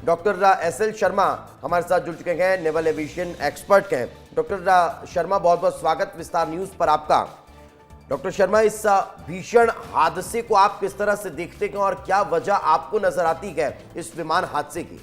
Doctor SL Sharma हमारे साथ जुड़ चुके हैं, नेवल एविएशन एक्सपर्ट हैं। डॉक्टर शर्मा, बहुत बहुत स्वागत विस्तार न्यूज पर आपका। डॉक्टर शर्मा, इस भीषण हादसे को आप किस तरह से देखते हैं और क्या वजह आपको नजर आती है इस विमान हादसे की?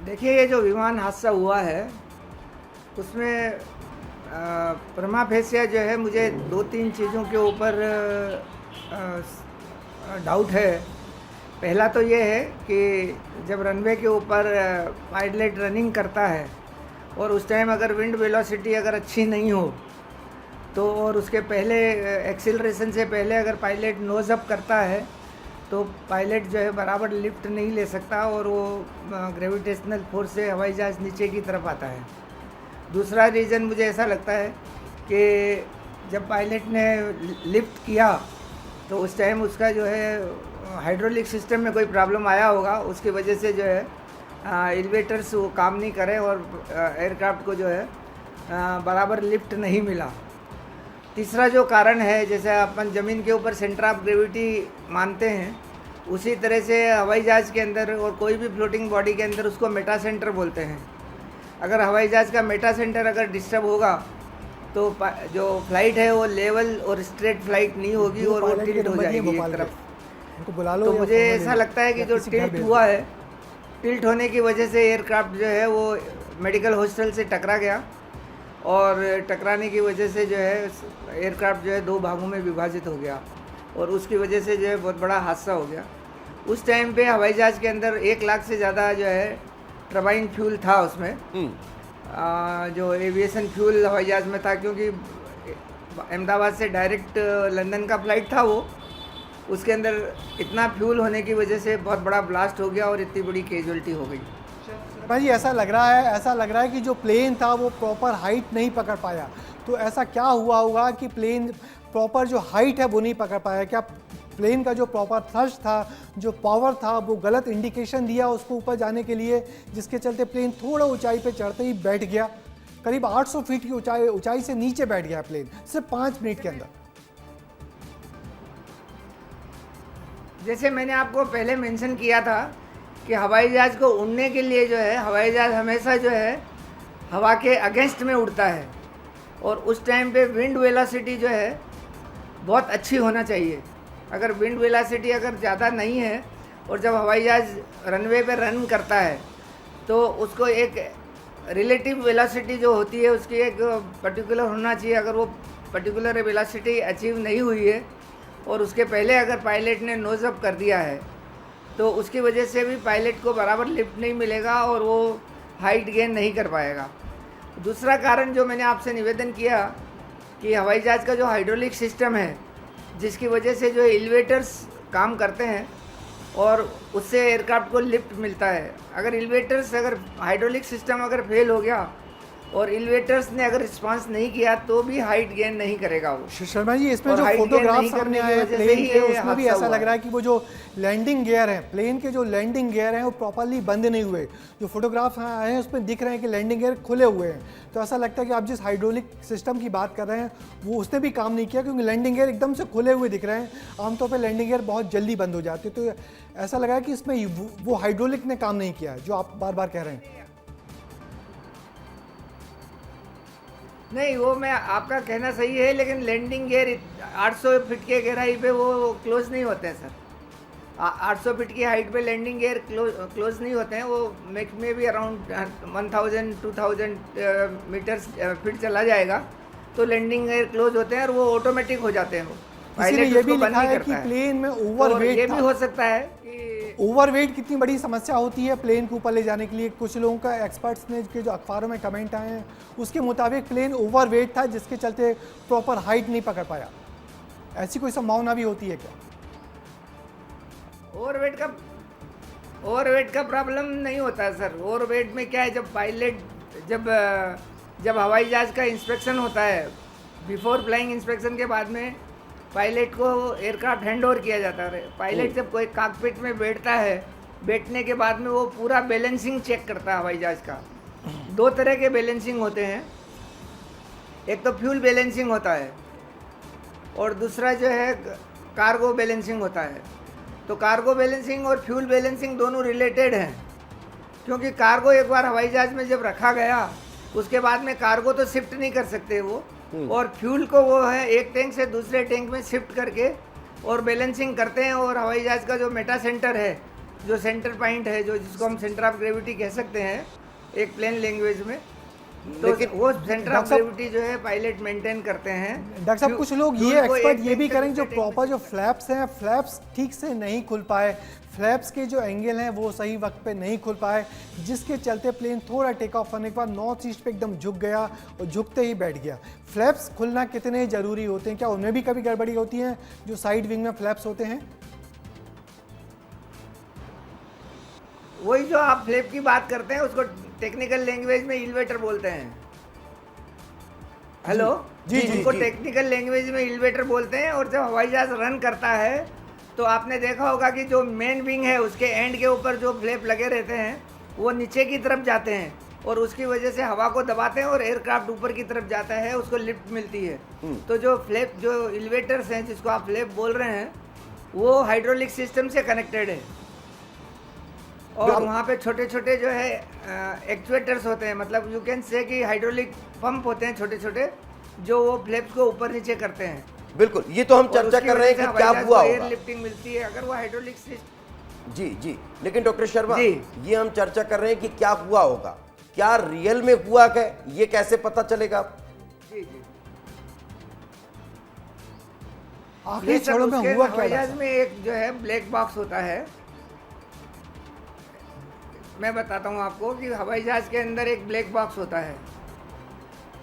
देखिए, ये जो विमान हादसा हुआ है उसमें प्रमा फेसिया जो है, मुझे 2-3 चीज़ों के ऊपर डाउट है। पहला तो ये है कि जब रनवे के ऊपर पायलट रनिंग करता है और उस टाइम अगर विंड वेलोसिटी अगर अच्छी नहीं हो तो, और उसके पहले एक्सीलरेशन से पहले अगर पायलट नोज अप करता है तो पायलट जो है बराबर लिफ्ट नहीं ले सकता और वो ग्रेविटेशनल फोर्स से हवाई जहाज़ नीचे की तरफ आता है। दूसरा रीज़न मुझे ऐसा लगता है कि जब पायलट ने लिफ्ट किया तो उस टाइम उसका जो है हाइड्रोलिक सिस्टम में कोई प्रॉब्लम आया होगा, उसकी वजह से जो है एलिवेटर्स वो काम नहीं करे और एयरक्राफ्ट को जो है बराबर लिफ्ट नहीं मिला। तीसरा जो कारण है, जैसे अपन ज़मीन के ऊपर सेंटर ऑफ ग्रेविटी मानते हैं, उसी तरह से हवाई जहाज़ के अंदर और कोई भी फ्लोटिंग बॉडी के अंदर उसको मेटा सेंटर बोलते हैं। अगर हवाई जहाज़ का मेटा सेंटर अगर डिस्टर्ब होगा तो जो फ्लाइट है वो लेवल और स्ट्रेट फ्लाइट नहीं होगी और वो टिल्ट हो जाएगी एक तरफ। तो मुझे ऐसा लगता है कि जो टिल्ट हुआ है, टिल्ट होने की वजह से एयरक्राफ्ट जो है वो मेडिकल हॉस्टल से टकरा गया और टकराने की वजह से जो है एयरक्राफ्ट जो है 2 भागों में विभाजित हो गया और उसकी वजह से जो है बहुत बड़ा हादसा हो गया। उस टाइम पे हवाई जहाज़ के अंदर 1 लाख से ज़्यादा जो है टर्बाइन फ्यूल था उसमें, जो एविएशन फ्यूल हवाई जहाज़ में था, क्योंकि अहमदाबाद से डायरेक्ट लंदन का फ़्लाइट था वो। उसके अंदर इतना फ्यूल होने की वजह से बहुत बड़ा ब्लास्ट हो गया और इतनी बड़ी कैजुअल्टी हो गई। भाई ऐसा लग रहा है कि जो प्लेन था वो प्रॉपर हाइट नहीं पकड़ पाया। तो ऐसा क्या हुआ होगा कि प्लेन प्रॉपर जो हाइट है वो नहीं पकड़ पाया? क्या प्लेन का जो प्रॉपर थ्रस्ट था, जो पावर था, वो गलत इंडिकेशन दिया उसको ऊपर जाने के लिए, जिसके चलते प्लेन थोड़ा ऊंचाई पे चढ़ते ही बैठ गया? करीब 800 फीट की ऊंचाई से नीचे बैठ गया प्लेन सिर्फ 5 मिनट के अंदर। जैसे मैंने आपको पहले मेंशन किया था कि हवाई जहाज़ को उड़ने के लिए जो है, हवाई जहाज़ हमेशा जो है हवा के अगेंस्ट में उड़ता है और उस टाइम पे विंड वेलोसिटी जो है बहुत अच्छी होना चाहिए। अगर विंड वेलोसिटी अगर ज़्यादा नहीं है और जब हवाई जहाज़ रनवे पे रन करता है तो उसको एक रिलेटिव वेलोसिटी जो होती है उसकी एक पर्टिकुलर होना चाहिए। अगर वो पर्टिकुलर वेलोसिटी अचीव नहीं हुई है और उसके पहले अगर पायलट ने नोज अप कर दिया है तो उसकी वजह से भी पायलट को बराबर लिफ्ट नहीं मिलेगा और वो हाइट गेन नहीं कर पाएगा। दूसरा कारण जो मैंने आपसे निवेदन किया कि हवाई जहाज़ का जो हाइड्रोलिक सिस्टम है, जिसकी वजह से जो एलिवेटर्स काम करते हैं और उससे एयरक्राफ्ट को लिफ्ट मिलता है। अगर एलिवेटर्स, अगर हाइड्रोलिक सिस्टम अगर फेल हो गया और एलिवेटर्स ने अगर रिस्पांस नहीं किया तो भी हाइट गेन नहीं करेगा वो। शर्मा जी, इसमें जो फोटोग्राफ सामने आए हैं प्लेन के, उसमें भी ऐसा लग रहा है कि वो जो लैंडिंग गियर हैं, प्लेन के जो लैंडिंग गियर हैं वो प्रॉपर्ली बंद नहीं हुए। जो फोटोग्राफ आए हैं उसमें दिख रहे हैं कि लैंडिंग गियर खुले हुए हैं। तो ऐसा लगता है कि आप जिस हाइड्रोलिक सिस्टम की बात कर रहे हैं वो उसने भी काम नहीं किया, क्योंकि लैंडिंग गियर एकदम से खुले हुए दिख रहे हैं। आमतौर पर लैंडिंग गियर बहुत जल्दी बंद हो जाती है। तो ऐसा लगा कि इसमें वो हाइड्रोलिक ने काम नहीं किया जो आप बार बार कह रहे हैं। नहीं, वो मैं आपका कहना सही है, लेकिन लैंडिंग गियर 800 फीट के गहराई पे वो क्लोज नहीं होते हैं सर। 800 फीट की हाइट पे लैंडिंग गियर क्लोज नहीं होते हैं। वो मैक्स में भी अराउंड 1000-2000 मीटर्स फीट चला जाएगा तो लैंडिंग गियर क्लोज होते हैं और वो ऑटोमेटिक हो जाते हैं। वो पायलट उसको बंद नहीं करता है। प्लेन में ओवरवेट, ये भी हो सकता है कि ओवरवेट कितनी बड़ी समस्या होती है प्लेन को ऊपर ले जाने के लिए। कुछ लोगों का, एक्सपर्ट्स ने के जो अखबारों में कमेंट आए हैं उसके मुताबिक प्लेन ओवरवेट था, जिसके चलते प्रॉपर हाइट नहीं पकड़ पाया। ऐसी कोई संभावना भी होती है क्या? ओवरवेट का प्रॉब्लम नहीं होता है सर। ओवरवेट में क्या है, जब पायलट जब हवाई जहाज़ का इंस्पेक्शन होता है, बिफोर फ्लाइंग इंस्पेक्शन के बाद में पायलट को एयरक्राफ्ट हैंड ओवर किया जाता है। पायलट जब कोई कॉकपिट में बैठता है, बैठने के बाद में वो पूरा बैलेंसिंग चेक करता है हवाई जहाज़ का। 2 तरह के बैलेंसिंग होते हैं, एक तो फ्यूल बैलेंसिंग होता है और दूसरा जो है कार्गो बैलेंसिंग होता है। तो कार्गो बैलेंसिंग और फ्यूल बैलेंसिंग दोनों रिलेटेड हैं, क्योंकि कार्गो एक बार हवाई जहाज में जब रखा गया उसके बाद में कार्गो तो शिफ्ट नहीं कर सकते वो, और फ्यूल को वो है एक टैंक से दूसरे टैंक में शिफ्ट करके और बैलेंसिंग करते हैं। और हवाई जहाज का जो मेटा सेंटर है, जो सेंटर पॉइंट है, जो जिसको हम सेंटर ऑफ ग्रेविटी कह सकते हैं एक प्लेन लैंग्वेज में, तो लेकिन वो सेंटर ऑफ ग्रेविटी जो है पायलट मेंटेन करते हैं। डॉक्टर साहब कुछ लोग फ्यूल ये को एक्सपर्ट एक ये भी टैंक से करेंगे जो दूसरे टैंक प्रॉपर में जो फ्लैप्स हैं, फ्लैप्स ठीक से नहीं खुल पाए, फ्लैप्स के जो एंगल हैं वो सही वक्त पे नहीं खुल पाए, जिसके चलते प्लेन थोड़ा टेक ऑफ होने के बाद नॉर्थ ईस्ट पे एकदम झुक गया और झुकते ही बैठ गया। फ्लैप्स खुलना कितने ज़रूरी होते हैं? क्या उनमें भी कभी गड़बड़ी होती है जो साइड विंग में फ्लैप्स होते हैं? वही जो आप फ्लैप की बात करते हैं उसको टेक्निकल लैंग्वेज में इलेवेटर बोलते हैं। हेलो जी, जी, उनको जी। टेक्निकल लैंग्वेज में इलेवेटर बोलते हैं। और जब हवाई जहाज रन करता है तो आपने देखा होगा कि जो मेन विंग है उसके एंड के ऊपर जो फ्लैप लगे रहते हैं वो नीचे की तरफ जाते हैं और उसकी वजह से हवा को दबाते हैं और एयरक्राफ्ट ऊपर की तरफ जाता है, उसको लिफ्ट मिलती है। तो जो फ्लैप जो इलेवेटर्स हैं जिसको आप फ्लैप बोल रहे हैं वो हाइड्रोलिक सिस्टम से कनेक्टेड है। और बिल्कुल। वहाँ पे छोटे छोटे जो है एक्चुएटर्स होते हैं, मतलब यू कैन से कि हाइड्रोलिक पंप होते हैं छोटे छोटे, जो वो फ्लैप्स को ऊपर नीचे करते हैं। बिल्कुल, ये तो हम और चर्चा उसकी कर रहे हैं वजह से कि क्या हवाई जहाज हुआ को एयर होगा। लिफ्टिंग मिलती है अगर वो हाइड्रोलिक सिस्टम। जी जी, लेकिन डॉक्टर शर्मा जी। ये हम चर्चा कर रहे हैं कि क्या हुआ होगा, क्या रियल में हुआ क्या, ये कैसे पता चलेगा? जी जी, आखिरी ये सब क्षणों में उसके हुआ क्या हवाई डॉक्टर जहाज में एक जो है ब्लैक बॉक्स होता है। मैं बताता हूँ आपको कि हवाई जहाज के अंदर एक ब्लैक बॉक्स होता है।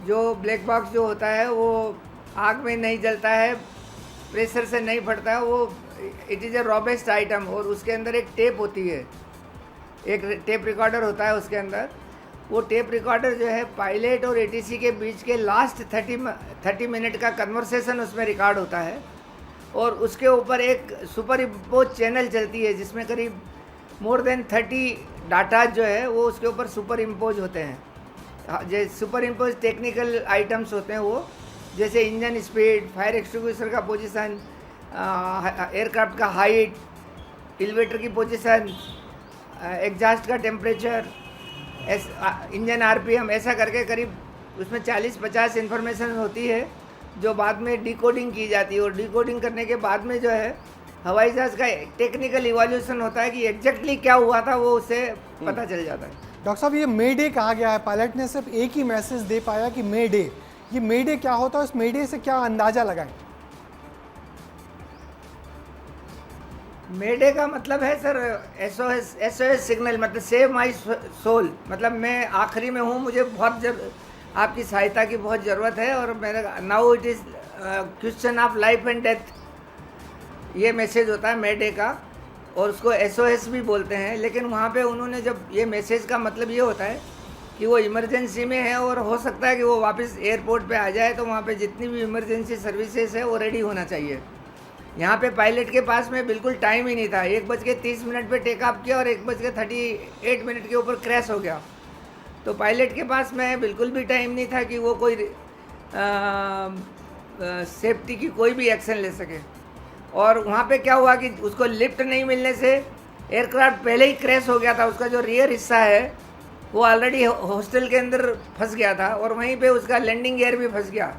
जो ब्लैक बॉक्स जो होता है वो आग में नहीं जलता है, प्रेशर से नहीं फटता है, वो इट इज़ ए रॉबेस्ट आइटम। और उसके अंदर एक टेप होती है, एक टेप रिकॉर्डर होता है उसके अंदर। वो टेप रिकॉर्डर जो है पायलट और एटीसी के बीच के लास्ट 30 मिनट का कन्वर्सेशन उसमें रिकॉर्ड होता है। और उसके ऊपर एक सुपर इम्पोज चैनल चलती है जिसमें करीब मोर देन 30 डाटा जो है वो उसके ऊपर सुपर इम्पोज होते हैं। जैसे सुपर इम्पोज टेक्निकल आइटम्स होते हैं वो, जैसे इंजन स्पीड, फायर एक्सटिंग्विशर का पोजीशन, एयरक्राफ्ट का हाइट, एलिवेटर की पोजीशन, एग्जॉस्ट का टेम्परेचर, इंजन आरपीएम, ऐसा करके करीब उसमें 40-50 इन्फॉर्मेशन होती है जो बाद में डिकोडिंग की जाती है। और डिकोडिंग करने के बाद में जो है हवाई जहाज का टेक्निकल इवोल्यूशन होता है कि एग्जैक्टली क्या हुआ था वो उससे पता चल जाता है। डॉक्टर साहब ये मे डे कहा गया है, पायलट ने सिर्फ एक ही मैसेज दे पाया कि मे डे। ये मे डे क्या होता है, उस मे डे से क्या अंदाजा लगाएं? मेडे का मतलब है सर एसओएस सिग्नल, मतलब सेव माय सोल, मतलब मैं आखिरी में हूँ, मुझे बहुत आपकी सहायता की बहुत ज़रूरत है और मेरे now it is question of life and death, ये मैसेज होता है मेडे का। और उसको एसओएस भी बोलते हैं। लेकिन वहाँ पे उन्होंने जब ये मैसेज का मतलब ये होता है कि वो इमरजेंसी में है और हो सकता है कि वो वापस एयरपोर्ट पे आ जाए, तो वहाँ पे जितनी भी इमरजेंसी सर्विसेज है वो रेडी होना चाहिए। यहाँ पे पायलट के पास में बिल्कुल टाइम ही नहीं था। 1:30 पे टेक ऑफ किया और 1:38 के ऊपर क्रैश हो गया। तो पायलट के पास में बिल्कुल भी टाइम नहीं था कि वो कोई सेफ्टी की कोई भी एक्शन ले सके। और वहाँ पे क्या हुआ कि उसको लिफ्ट नहीं मिलने से एयरक्राफ्ट पहले ही क्रैश हो गया था। उसका जो रियर हिस्सा है वो ऑलरेडी हॉस्टल के अंदर फंस गया था और वहीं पे उसका लैंडिंग गियर भी फंस गया।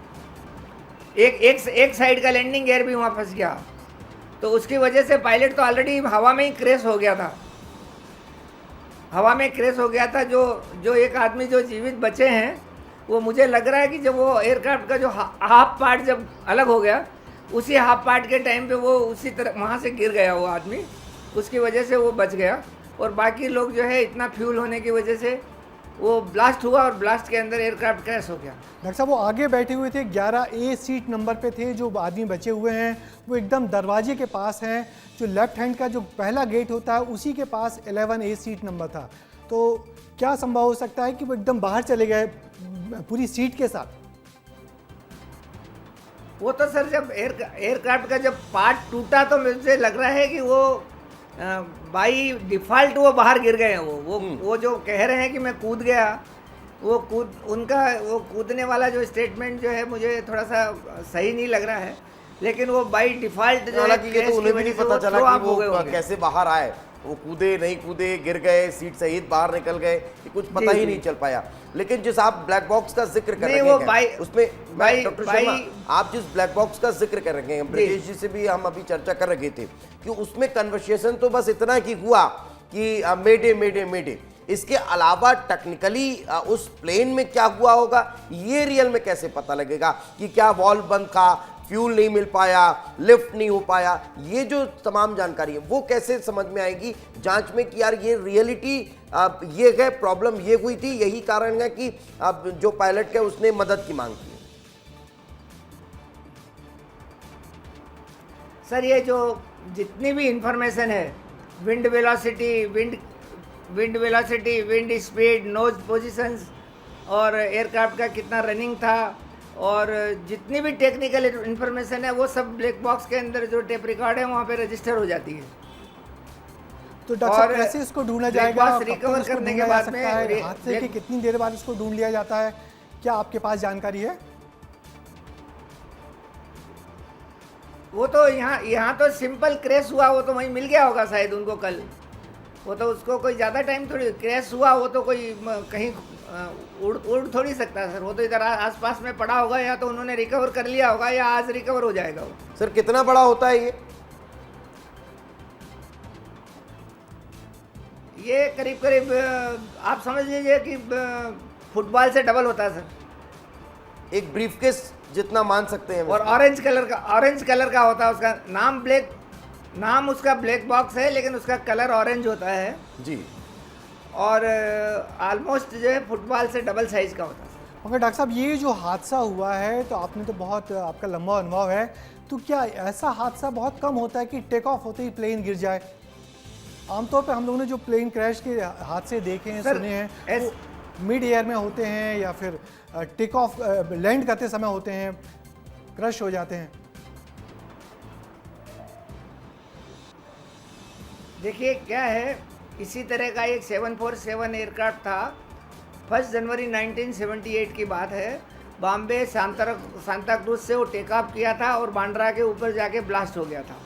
एक साइड का लैंडिंग गियर भी वहाँ फंस गया। तो उसकी वजह से पायलट तो ऑलरेडी हवा में ही क्रैश हो गया था, हवा में क्रैश हो गया था। जो एक आदमी जो जीवित बचे हैं वो मुझे लग रहा है कि जब वो एयरक्राफ्ट का जो हाफ पार्ट जब अलग हो गया, उसी हाफ पार्ट के टाइम पे वो उसी तरह वहाँ से गिर गया वो आदमी, उसकी वजह से वो बच गया। और बाकी लोग जो है इतना फ्यूल होने की वजह से वो ब्लास्ट हुआ और ब्लास्ट के अंदर एयरक्राफ्ट क्रैश हो गया। डॉक्टर साहब वो आगे बैठे हुए थे, 11A सीट नंबर पे थे। जो आदमी बचे हुए हैं वो एकदम दरवाजे के पास हैं। जो लेफ्ट हैंड का जो पहला गेट होता है उसी के पास 11A सीट नंबर था। तो क्या संभव हो सकता है कि वो एकदम बाहर चले गए पूरी सीट के साथ? वो तो सर जब एयरक्राफ्ट का जब पार्ट टूटा तो मुझे लग रहा है कि वो बाई डिफ़ॉल्ट वो बाहर गिर गए हैं। वो जो कह रहे हैं कि मैं कूद गया, वो कूदने वाला जो स्टेटमेंट जो है मुझे थोड़ा सा सही नहीं लग रहा है। लेकिन वो बाई डिफॉल्ट जो है हालांकि ये क्रैश तो की उन्हें भी वजह नहीं से पता वो चला throw कि up हो गए वो होंगे। कैसे बाहर आए, वो कूदे नहीं कूदे, गिर गए, सीट सहित बाहर निकल गए, ये कुछ पता ही जी। नहीं चल पाया। लेकिन जिस आप ब्लैक बॉक्स का जिक्र कर नहीं, रहे वो हैं उसमें डॉक्टर बाई- शर्मा, आप जिस ब्लैक बॉक्स का जिक्र कर रहे हैं, ब्रिजेश जी से भी हम अभी चर्चा कर रहे थे कि उसमें कन्वर्सेशन तो बस इतना कि हुआ कि मेडे मेडे मेडे, इसके अलावा टेक्निकली उस प्लेन में क्या हुआ होगा ये रियल में कैसे पता लगेगा कि क्या वॉल्व बंद था, फ्यूल नहीं मिल पाया, लिफ्ट नहीं हो पाया, ये जो तमाम जानकारी है वो कैसे समझ में आएगी जांच में कि यार ये रियलिटी ये है, प्रॉब्लम ये हुई थी, यही कारण है कि अब जो पायलट है उसने मदद की मांग की। सर ये जो जितनी भी इंफॉर्मेशन है, wind velocity, wind speed, nose positions और एयरक्राफ्ट का कितना रनिंग था और जितनी भी टेक्निकल इंफॉर्मेशन है वो सब ब्लैक बॉक्स के अंदर जो टेप रिकॉर्ड है वहाँ पे रजिस्टर हो जाती है। तो डॉक्टर साहब और कैसे इसको ढूंढा ब्लैक जाएगा, बॉक्स कब तक रिकवर इसको करने ढूंढा के जा बाद सकता में है, हादसे के कितनी देर बाद इसको ढूंढ लिया जाता है, क्या आपके पास जानकारी है? वो तो यहाँ तो सिंपल क्रैश हुआ, वो तो वहीं मिल गया होगा शायद उनको कल। वो तो उसको कोई ज़्यादा टाइम थोड़ी, क्रैश हुआ वो तो कोई कहीं उड़ थोड़ी सकता है सर, वो तो इधर आसपास में पड़ा होगा, या तो उन्होंने रिकवर कर लिया होगा या आज रिकवर हो जाएगा वो। सर कितना बड़ा होता है ये करीब करीब आप समझ लीजिए कि फुटबॉल से डबल होता है सर, एक ब्रीफकेस जितना मान सकते हैं। और ऑरेंज कलर का होता है। उसका नाम उसका ब्लैक बॉक्स है, लेकिन उसका कलर ऑरेंज होता है जी, और ऑलमोस्ट जो है फुटबॉल से डबल साइज का होता है। मगर डॉक्टर साहब ये जो हादसा हुआ है, तो आपने तो बहुत आपका लंबा अनुभव है, तो क्या ऐसा हादसा बहुत कम होता है कि टेक ऑफ होते ही प्लेन गिर जाए? आमतौर पे हम लोगों ने जो प्लेन क्रैश के हादसे देखे हैं, सुने हैं, वो मिड एयर में होते हैं या फिर टेक ऑफ लैंड करते समय होते हैं, क्रश हो जाते हैं। देखिए क्या है, इसी तरह का एक 747 एयरक्राफ्ट था, 1 जनवरी 1978 की बात है। बॉम्बे सांता क्रूज से वो टेक ऑफ किया था और बांद्रा के ऊपर जाके ब्लास्ट हो गया था।